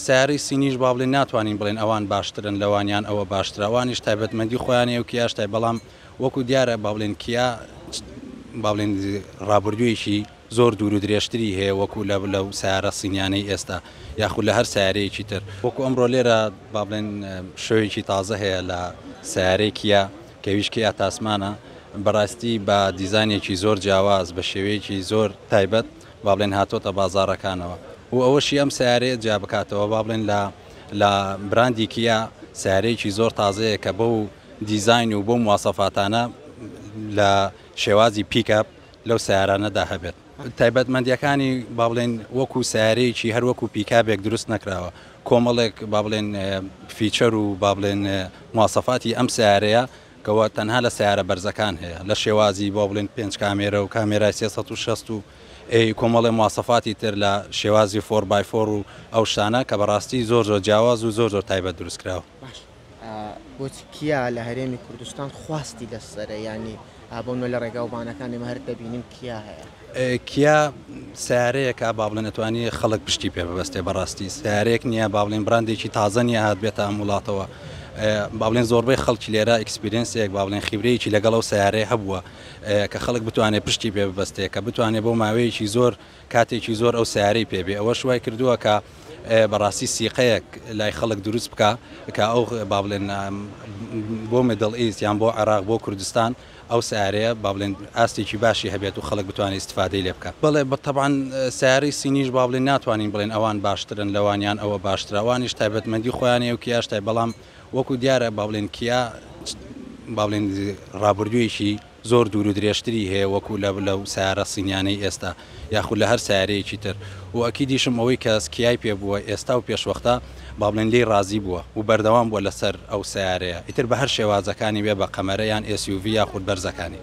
سیارەی سینیش با بڵێن ناتوانین بڵێن ئەوان باشترن لەوانیان ئەوە باشترە، ئەوانیش تایبەتمەندی خۆیانەیە و کیاش تای، بەڵام وەکو دیارە با بڵێن کیا با بڵێن ڕابردوویەکی زۆر دوور و درێژتری هەیە وەکو لەو سیارە سینیانەی ئێستا یاخود لە هەر سیارەیەکی تر. وەکو ئەمڕۆ لێرە با بڵێن شەوێکی تازە هەیە لە سیارەی کیا کەویش کیا تاسمانە، بەڕاستی بە دیزانێکی زۆر جیاواز بە شێوەیەکی زۆر تایبەت با بڵێن هاتۆتە بازاڕەکانەوە و ئەوەشی ئەم سیارەیە جیا بکاتەوە با بڵێن لە براندی کیا سیارەیەکی زۆر تازەیە کە بەو دیزاین و بۆ مواسەفاتانە لە شێوازی پیکەپ لەو سیارانەدا هەبێت. تایبەتمەندیەکانی با بڵێن وەکو سیارەیەکی هەر وەکو پیکابێک دروست نەکراوە، کۆمەڵێک با بڵێن فیچەر و با بڵێن مواسەفاتی ئەم سیارەیە کەوە تەنها لە سیارە بەرزەکان هەیە، لە شێوازی بۆ بڵێن 5 کامێرە و کامێرای 360 و کۆمەڵی مواسەفاتی تر لە شێوازی 4x4 و ئەو شتانە کە بەڕاستی زۆر زۆر جیاواز و زۆر زۆر تایبەت دروستکراوە. بۆچی کیا لە هەرێمی کوردستان خواستی لەسەرە، ینی بۆنە لە ڕێگاوبانەکانی مە هەر دەبینیم کیا هەیە؟ کیا سیارەیەکە با بڵێن ئەتوانی خەڵک پشتی پێ ببەستێ، بەڕاستی سیارەیەک نییە با بڵێن براندێکی تازە نییە هات بێتە ئەم وڵاتەوە، با بڵێن زۆربەی خەڵکی لێرە ئەکسپیرینسێک با بڵێن خیبرەیەکی لەگەڵ ئەو سیارەیە هەبووە کە خەڵک بتوانێت پشتی پێ ببەستێ، کە بتوانێت بۆ ماوەیەکی زۆر کاتێکی زۆر ئەو سیارەی پێبێ. ئەوە شوای کردووە کە بەڕاستی سیقەیەک لای خەڵک دروست بکە کە ئەو با بڵێن بۆ میدڵ ئیست یان بۆ عێراق بۆ کوردستان ئەو سیارەیە با بڵێن ئاستێکی باشی هەبێت و خەڵک بتوانێت استفادەی لێ بکە. بەڵێ تەبعاً سیارەی سینیش با بڵێن ناتوانین بڵێن ئەوان باشترن لەوانیان ئەوە باشترە، ئەوانیش تایبەتمەندی خۆیانەیە و کیاش تای، بەڵام وەکو دیارە با بڵێن کیا با بڵێن ڕابردوویەکی زۆر دوور و درێژتری هەیە وەکو لەو سیارە سینیانەی ئێستا یاخود لە هەر سیارەیەکی تر و ئەکیدیشم ئەوەی کە کیای پێ بووە ئێستا و پێشوەختە با بڵێن لێی ڕازی بووە و بەردەوام بووە لەسەر ئەو سیارەیە، ئیتر بە هەر شێوازەکانی وێ بە قەمەرە یان SUV یاخود بەرزەکانی.